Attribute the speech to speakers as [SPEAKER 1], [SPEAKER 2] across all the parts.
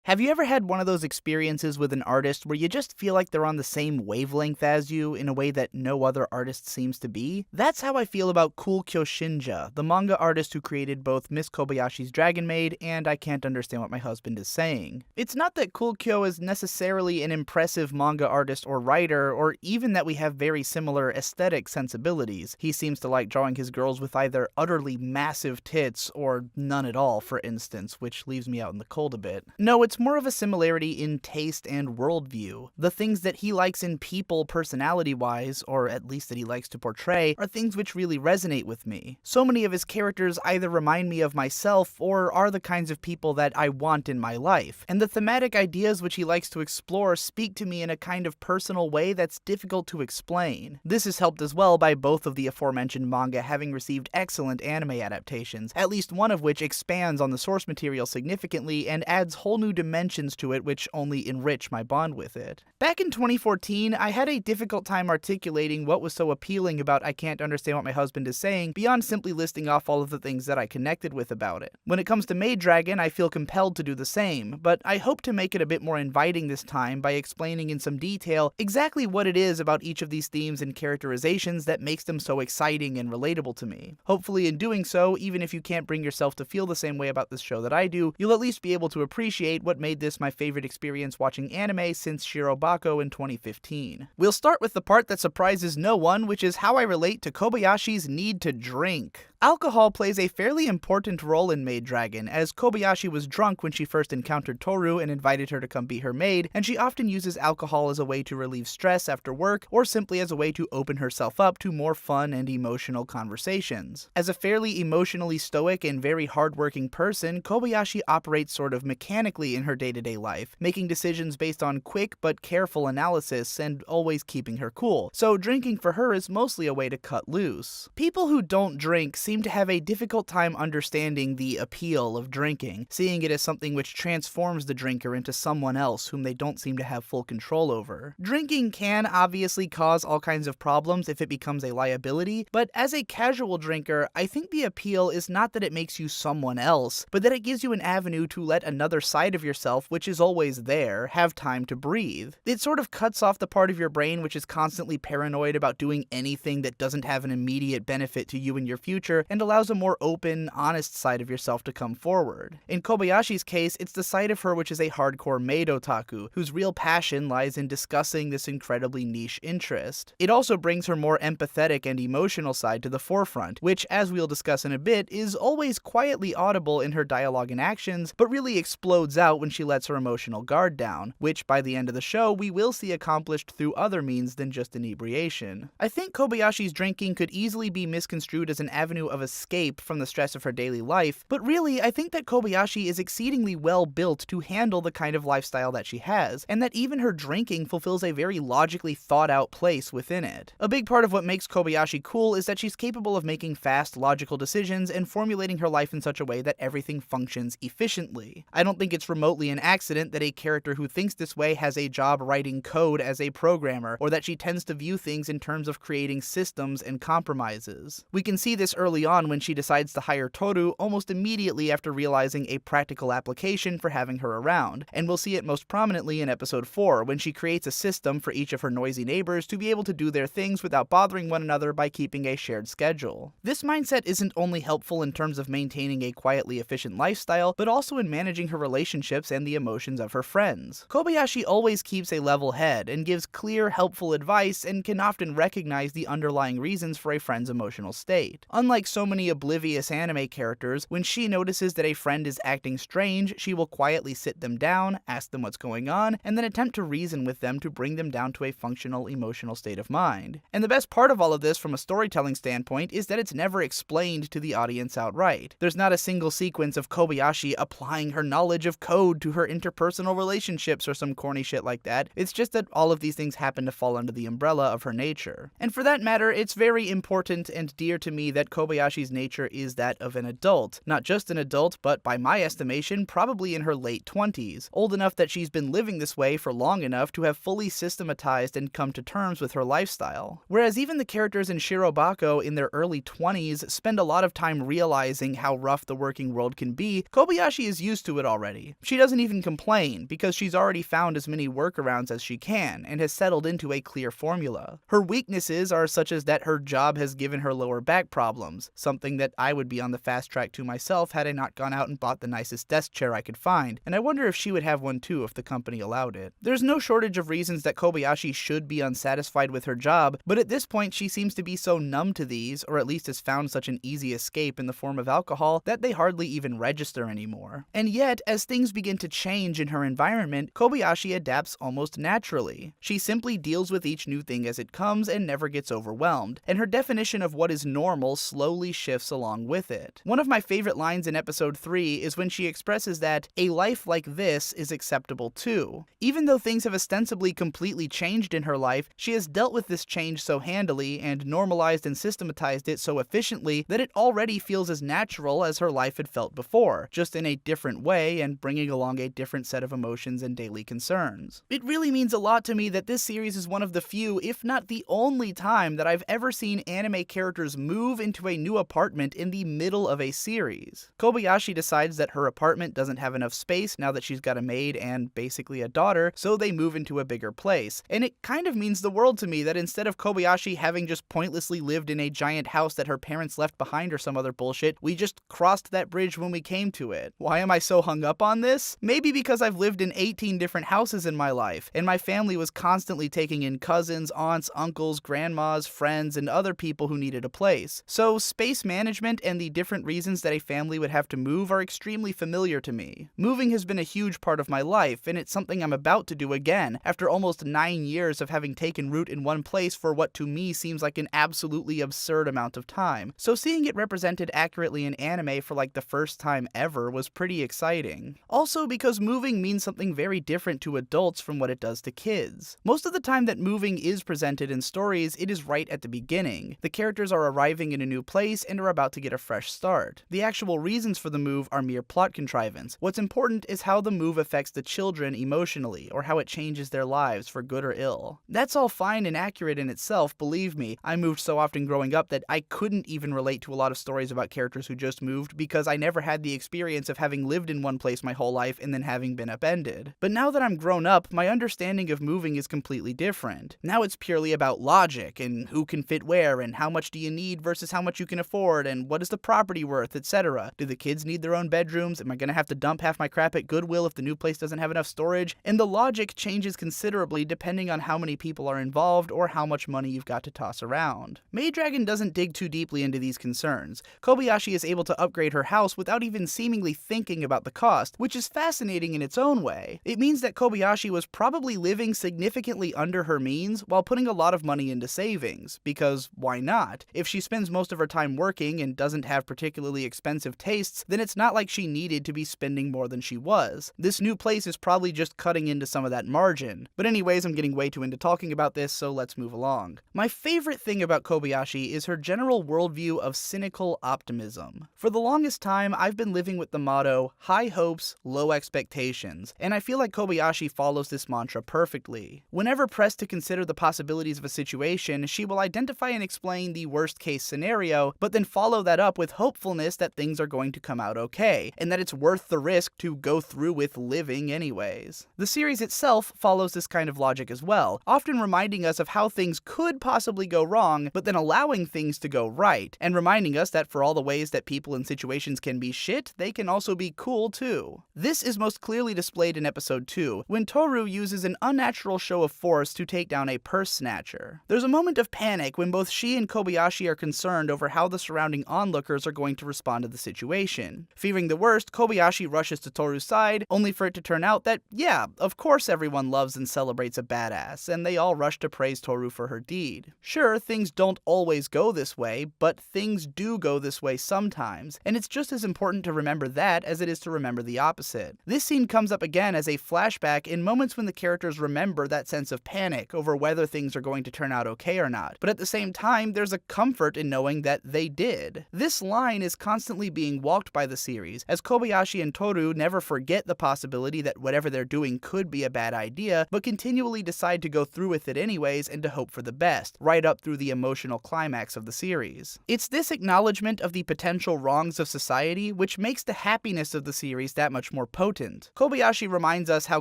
[SPEAKER 1] Have you ever had one of those experiences with an artist where you just feel like they're on the same wavelength as you in a way that no other artist seems to be? That's how I feel about Cool Kyoshinja, the manga artist who created both Miss Kobayashi's Dragon Maid and I Can't Understand What My Husband Is Saying. It's not that Cool Kyo is necessarily an impressive manga artist or writer, or even that we have very similar aesthetic sensibilities. He seems to like drawing his girls with either utterly massive tits or none at all, for instance, which leaves me out in the cold a bit. No, it's more of a similarity in taste and worldview. The things that he likes in people personality-wise, or at least that he likes to portray, are things which really resonate with me. So many of his characters either remind me of myself or are the kinds of people that I want in my life, and the thematic ideas which he likes to explore speak to me in a kind of personal way that's difficult to explain. This is helped as well by both of the aforementioned manga having received excellent anime adaptations, at least one of which expands on the source material significantly and adds whole new dimensions to it which only enrich my bond with it. Back in 2014, I had a difficult time articulating what was so appealing about I Can't Understand What My Husband Is Saying beyond simply listing off all of the things that I connected with about it. When it comes to Maid Dragon, I feel compelled to do the same, but I hope to make it a bit more inviting this time by explaining in some detail exactly what it is about each of these themes and characterizations that makes them so exciting and relatable to me. Hopefully in doing so, even if you can't bring yourself to feel the same way about this show that I do, you'll at least be able to appreciate what made this my favorite experience watching anime since Shirobako in 2015. We'll start with the part that surprises no one, which is how I relate to Kobayashi's need to drink. Alcohol plays a fairly important role in Maid Dragon, as Kobayashi was drunk when she first encountered Toru and invited her to come be her maid, and she often uses alcohol as a way to relieve stress after work, or simply as a way to open herself up to more fun and emotional conversations. As a fairly emotionally stoic and very hardworking person, Kobayashi operates sort of mechanically in her day-to-day life, making decisions based on quick but careful analysis and always keeping her cool, so drinking for her is mostly a way to cut loose. People who don't drink seem to have a difficult time understanding the appeal of drinking, seeing it as something which transforms the drinker into someone else whom they don't seem to have full control over. Drinking can obviously cause all kinds of problems if it becomes a liability, but as a casual drinker, I think the appeal is not that it makes you someone else, but that it gives you an avenue to let another side of yourself, which is always there, have time to breathe. It sort of cuts off the part of your brain which is constantly paranoid about doing anything that doesn't have an immediate benefit to you in your future, and allows a more open, honest side of yourself to come forward. In Kobayashi's case, it's the side of her which is a hardcore maid otaku, whose real passion lies in discussing this incredibly niche interest. It also brings her more empathetic and emotional side to the forefront, which, as we'll discuss in a bit, is always quietly audible in her dialogue and actions, but really explodes out when she lets her emotional guard down, which by the end of the show we will see accomplished through other means than just inebriation. I think Kobayashi's drinking could easily be misconstrued as an avenue of escape from the stress of her daily life, but really I think that Kobayashi is exceedingly well built to handle the kind of lifestyle that she has, and that even her drinking fulfills a very logically thought out place within it. A big part of what makes Kobayashi cool is that she's capable of making fast, logical decisions and formulating her life in such a way that everything functions efficiently. I don't think it's remotely an accident that a character who thinks this way has a job writing code as a programmer, or that she tends to view things in terms of creating systems and compromises. We can see this early on when she decides to hire Toru almost immediately after realizing a practical application for having her around, and we'll see it most prominently in episode 4 when she creates a system for each of her noisy neighbors to be able to do their things without bothering one another by keeping a shared schedule. This mindset isn't only helpful in terms of maintaining a quietly efficient lifestyle, but also in managing her relationships and the emotions of her friends. Kobayashi always keeps a level head and gives clear, helpful advice and can often recognize the underlying reasons for a friend's emotional state. Unlike so many oblivious anime characters, when she notices that a friend is acting strange, she will quietly sit them down, ask them what's going on, and then attempt to reason with them to bring them down to a functional emotional state of mind. And the best part of all of this from a storytelling standpoint is that it's never explained to the audience outright. There's not a single sequence of Kobayashi applying her knowledge of code to her interpersonal relationships or some corny shit like that. It's just that all of these things happen to fall under the umbrella of her nature. And for that matter, it's very important and dear to me that Kobayashi Kobayashi's nature is that of an adult. Not just an adult, but by my estimation, probably in her late 20s, old enough that she's been living this way for long enough to have fully systematized and come to terms with her lifestyle. Whereas even the characters in Shirobako in their early 20s spend a lot of time realizing how rough the working world can be, Kobayashi is used to it already. She doesn't even complain, because she's already found as many workarounds as she can, and has settled into a clear formula. Her weaknesses are such as that her job has given her lower back problems, something that I would be on the fast track to myself had I not gone out and bought the nicest desk chair I could find, and I wonder if she would have one too if the company allowed it. There's no shortage of reasons that Kobayashi should be unsatisfied with her job, but at this point she seems to be so numb to these, or at least has found such an easy escape in the form of alcohol, that they hardly even register anymore. And yet, as things begin to change in her environment, Kobayashi adapts almost naturally. She simply deals with each new thing as it comes and never gets overwhelmed, and her definition of what is normal slowly shifts along with it. One of my favorite lines in episode 3 is when she expresses that a life like this is acceptable too. Even though things have ostensibly completely changed in her life, she has dealt with this change so handily and normalized and systematized it so efficiently that it already feels as natural as her life had felt before, just in a different way and bringing along a different set of emotions and daily concerns. It really means a lot to me that this series is one of the few, if not the only time, that I've ever seen anime characters move into a new apartment in the middle of a series. Kobayashi decides that her apartment doesn't have enough space now that she's got a maid and basically a daughter, so they move into a bigger place. And it kind of means the world to me that instead of Kobayashi having just pointlessly lived in a giant house that her parents left behind or some other bullshit, we just crossed that bridge when we came to it. Why am I so hung up on this? Maybe because I've lived in 18 different houses in my life, and my family was constantly taking in cousins, aunts, uncles, grandmas, friends, and other people who needed a place. So space management and the different reasons that a family would have to move are extremely familiar to me. Moving has been a huge part of my life, and it's something I'm about to do again, after almost 9 years of having taken root in one place for what to me seems like an absolutely absurd amount of time. So seeing it represented accurately in anime for like the first time ever was pretty exciting. Also because moving means something very different to adults from what it does to kids. Most of the time that moving is presented in stories, it is right at the beginning. The characters are arriving in a new place and are about to get a fresh start. The actual reasons for the move are mere plot contrivance. What's important is how the move affects the children emotionally, or how it changes their lives for good or ill. That's all fine and accurate in itself, believe me. I moved so often growing up that I couldn't even relate to a lot of stories about characters who just moved because I never had the experience of having lived in one place my whole life and then having been upended. But now that I'm grown up, my understanding of moving is completely different. Now it's purely about logic and who can fit where and how much do you need versus how much you can afford and what is the property worth, etc. Do the kids need their own bedrooms? Am I gonna have to dump half my crap at Goodwill if the new place doesn't have enough storage? And the logic changes considerably depending on how many people are involved or how much money you've got to toss around. Maid Dragon doesn't dig too deeply into these concerns. Kobayashi is able to upgrade her house without even seemingly thinking about the cost, which is fascinating in its own way. It means that Kobayashi was probably living significantly under her means while putting a lot of money into savings, because why not? If she spends most of her time working and doesn't have particularly expensive tastes, then it's not like she needed to be spending more than she was. This new place is probably just cutting into some of that margin. But anyways, I'm getting way too into talking about this, so let's move along. My favorite thing about Kobayashi is her general worldview of cynical optimism. For the longest time, I've been living with the motto, high hopes, low expectations, and I feel like Kobayashi follows this mantra perfectly. Whenever pressed to consider the possibilities of a situation, she will identify and explain the worst case scenario, but then follow that up with hopefulness that things are going to come out okay, and that it's worth the risk to go through with living anyways. The series itself follows this kind of logic as well, often reminding us of how things could possibly go wrong, but then allowing things to go right, and reminding us that for all the ways that people and situations can be shit, they can also be cool too. This is most clearly displayed in episode 2, when Toru uses an unnatural show of force to take down a purse snatcher. There's a moment of panic when both she and Kobayashi are concerned over how the surrounding onlookers are going to respond to the situation. Fearing the worst, Kobayashi rushes to Toru's side, only for it to turn out that, yeah, of course everyone loves and celebrates a badass, and they all rush to praise Toru for her deed. Sure, things don't always go this way, but things do go this way sometimes, and it's just as important to remember that as it is to remember the opposite. This scene comes up again as a flashback in moments when the characters remember that sense of panic over whether things are going to turn out okay or not, but at the same time, there's a comfort in knowing that that they did. This line is constantly being walked by the series, as Kobayashi and Toru never forget the possibility that whatever they're doing could be a bad idea, but continually decide to go through with it anyways and to hope for the best, right up through the emotional climax of the series. It's this acknowledgement of the potential wrongs of society which makes the happiness of the series that much more potent. Kobayashi reminds us how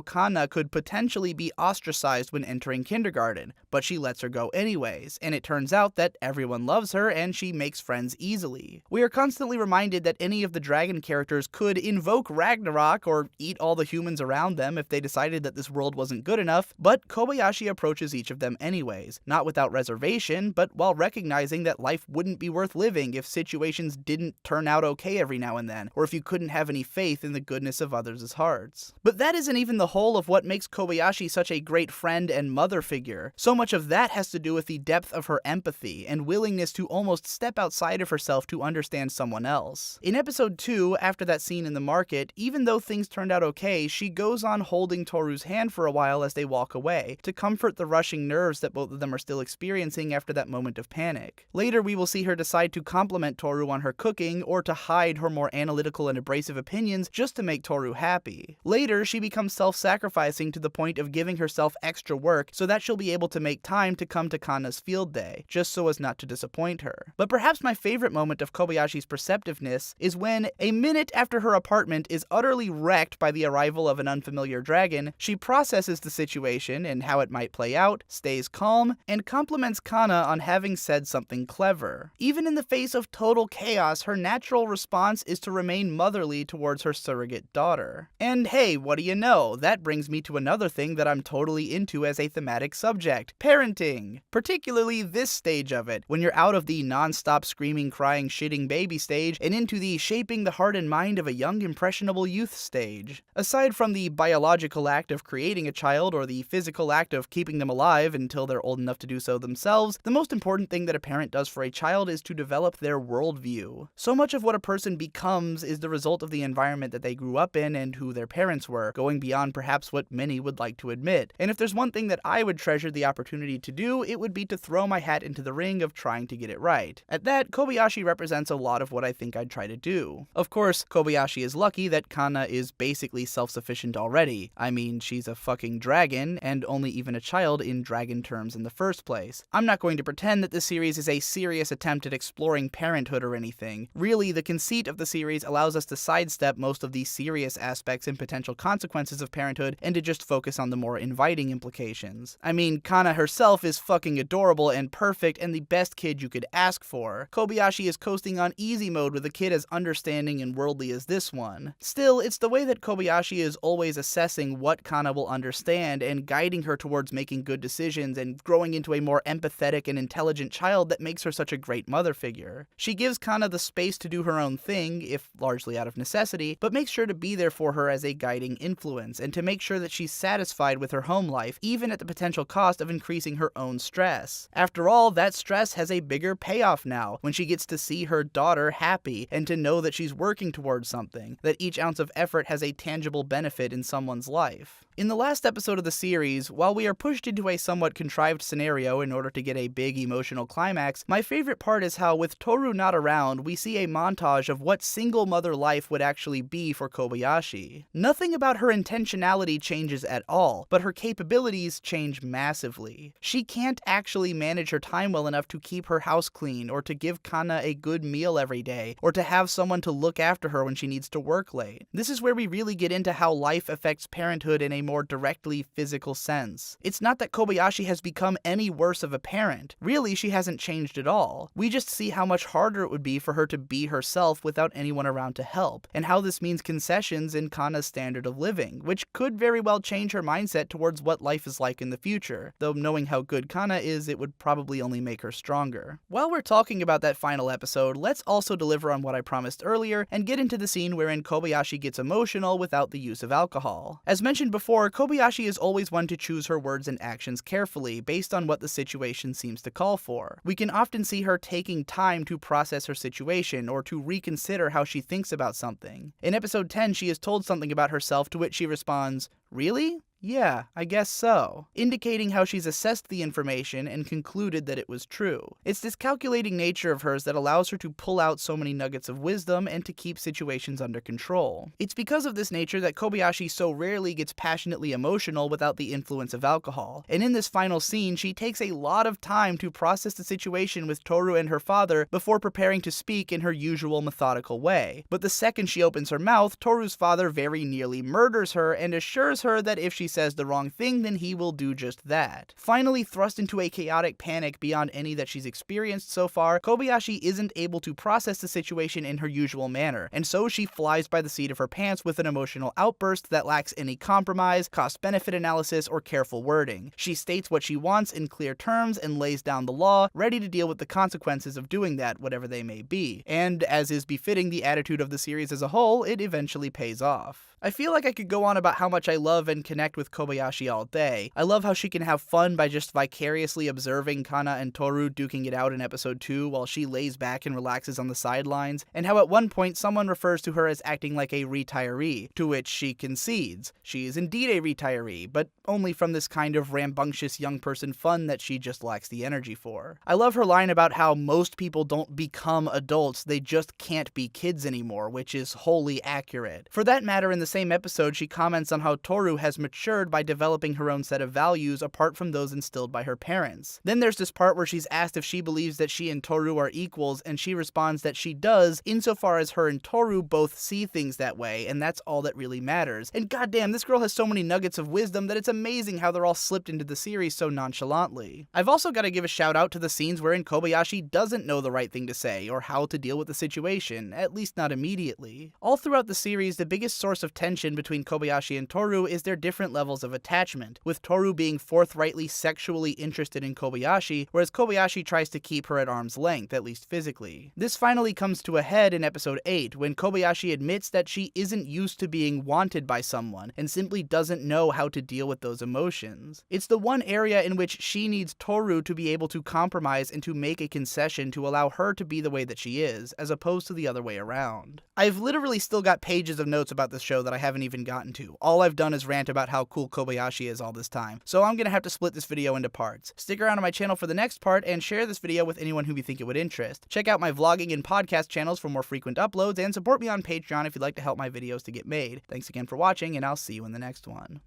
[SPEAKER 1] Kana could potentially be ostracized when entering kindergarten, but she lets her go anyways, and it turns out that everyone loves her and she makes friends easily. We are constantly reminded that any of the dragon characters could invoke Ragnarok or eat all the humans around them if they decided that this world wasn't good enough, but Kobayashi approaches each of them anyways, not without reservation, but while recognizing that life wouldn't be worth living if situations didn't turn out okay every now and then, or if you couldn't have any faith in the goodness of others' hearts. But that isn't even the whole of what makes Kobayashi such a great friend and mother figure. So much of that has to do with the depth of her empathy and willingness to almost step outside of herself to understand someone else. In episode 2, after that scene in the market, even though things turned out okay, she goes on holding Toru's hand for a while as they walk away, to comfort the rushing nerves that both of them are still experiencing after that moment of panic. Later, we will see her decide to compliment Toru on her cooking, or to hide her more analytical and abrasive opinions just to make Toru happy. Later, she becomes self-sacrificing to the point of giving herself extra work so that she'll be able to make time to come to Kana's field day, just so as not to disappoint her. But perhaps my favorite moment of Kobayashi's perceptiveness is when, a minute after her apartment is utterly wrecked by the arrival of an unfamiliar dragon, she processes the situation and how it might play out, stays calm, and compliments Kana on having said something clever. Even in the face of total chaos, her natural response is to remain motherly towards her surrogate daughter. And hey, what do you know? That brings me to another thing that I'm totally into as a thematic subject: parenting. Particularly this stage of it, when you're out of the non-stop screaming, crying, shitting baby stage and into the shaping the heart and mind of a young, impressionable youth stage. Aside from the biological act of creating a child or the physical act of keeping them alive until they're old enough to do so themselves, the most important thing that a parent does for a child is to develop their worldview. So much of what a person becomes is the result of the environment that they grew up in and who their parents were, going beyond perhaps what many would like to admit. And if there's one thing that I would treasure the opportunity to do, it would be to throw my hat into the ring of trying to get it right. At that, Kobayashi represents a lot of what I think I'd try to do. Of course, Kobayashi is lucky that Kana is basically self-sufficient already. I mean, she's a fucking dragon, and only even a child in dragon terms in the first place. I'm not going to pretend that the series is a serious attempt at exploring parenthood or anything. Really, the conceit of the series allows us to sidestep most of the serious aspects and potential consequences of parenthood and to just focus on the more inviting implications. I mean, Kana herself is fucking adorable and perfect and the best kid you could ask for. Kobayashi is coasting on easy mode with a kid as understanding and worldly as this one. Still, it's the way that Kobayashi is always assessing what Kana will understand and guiding her towards making good decisions and growing into a more empathetic and intelligent child that makes her such a great mother figure. She gives Kana the space to do her own thing, if largely out of necessity, but makes sure to be there for her as a guiding influence and to make sure that she's satisfied with her home life, even at the potential cost of increasing her own stress. After all, that stress has a bigger payoff now, when she gets to see her daughter happy and to know that she's working towards something, that each ounce of effort has a tangible benefit in someone's life. In the last episode of the series, while we are pushed into a somewhat contrived scenario in order to get a big emotional climax, my favorite part is how, with Toru not around, we see a montage of what single mother life would actually be for Kobayashi. Nothing about her intentionality changes at all, but her capabilities change massively. She can't actually manage her time well enough to keep her house clean, or to give Kana a good meal every day, or to have someone to look after her when she needs to work late. This is where we really get into how life affects parenthood in a more directly physical sense. It's not that Kobayashi has become any worse of a parent. Really, she hasn't changed at all. We just see how much harder it would be for her to be herself without anyone around to help, and how this means concessions in Kana's standard of living, which could very well change her mindset towards what life is like in the future, though knowing how good Kana is, it would probably only make her stronger. While we're talking about that final episode, let's also deliver on what I promised earlier and get into the scene wherein Kobayashi gets emotional without the use of alcohol. As mentioned before, Kobayashi is always one to choose her words and actions carefully, based on what the situation seems to call for. We can often see her taking time to process her situation, or to reconsider how she thinks about something. In episode 10, she is told something about herself to which she responds, "Really? Yeah, I guess so, indicating how she's assessed the information and concluded that it was true. It's this calculating nature of hers that allows her to pull out so many nuggets of wisdom and to keep situations under control. It's because of this nature that Kobayashi so rarely gets passionately emotional without the influence of alcohol, and in this final scene, she takes a lot of time to process the situation with Toru and her father before preparing to speak in her usual methodical way. But the second she opens her mouth, Toru's father very nearly murders her and assures her that if she says the wrong thing, then he will do just that. Finally thrust into a chaotic panic beyond any that she's experienced so far, Kobayashi isn't able to process the situation in her usual manner, and so she flies by the seat of her pants with an emotional outburst that lacks any compromise, cost-benefit analysis, or careful wording. She states what she wants in clear terms and lays down the law, ready to deal with the consequences of doing that, whatever they may be. And, as is befitting the attitude of the series as a whole, it eventually pays off. I feel like I could go on about how much I love and connect with Kobayashi all day. I love how she can have fun by just vicariously observing Kana and Toru duking it out in episode 2 while she lays back and relaxes on the sidelines, and how at one point someone refers to her as acting like a retiree, to which she concedes. She is indeed a retiree, but only from this kind of rambunctious young person fun that she just lacks the energy for. I love her line about how most people don't become adults, they just can't be kids anymore, which is wholly accurate. For that matter, in the same episode, she comments on how Toru has matured by developing her own set of values apart from those instilled by her parents. Then there's this part where she's asked if she believes that she and Toru are equals, and she responds that she does, insofar as her and Toru both see things that way, and that's all that really matters. And goddamn, this girl has so many nuggets of wisdom that it's amazing how they're all slipped into the series so nonchalantly. I've also got to give a shout out to the scenes wherein Kobayashi doesn't know the right thing to say, or how to deal with the situation, at least not immediately. All throughout the series, the biggest source of tension between Kobayashi and Toru is their different levels of attachment, with Toru being forthrightly sexually interested in Kobayashi, whereas Kobayashi tries to keep her at arm's length, at least physically. This finally comes to a head in episode 8, when Kobayashi admits that she isn't used to being wanted by someone, and simply doesn't know how to deal with those emotions. It's the one area in which she needs Toru to be able to compromise and to make a concession to allow her to be the way that she is, as opposed to the other way around. I've literally still got pages of notes about this show that I haven't even gotten to. All I've done is rant about how cool Kobayashi is all this time, so I'm gonna have to split this video into parts. Stick around on my channel for the next part, and share this video with anyone who you think it would interest. Check out my vlogging and podcast channels for more frequent uploads, and support me on Patreon if you'd like to help my videos to get made. Thanks again for watching, and I'll see you in the next one.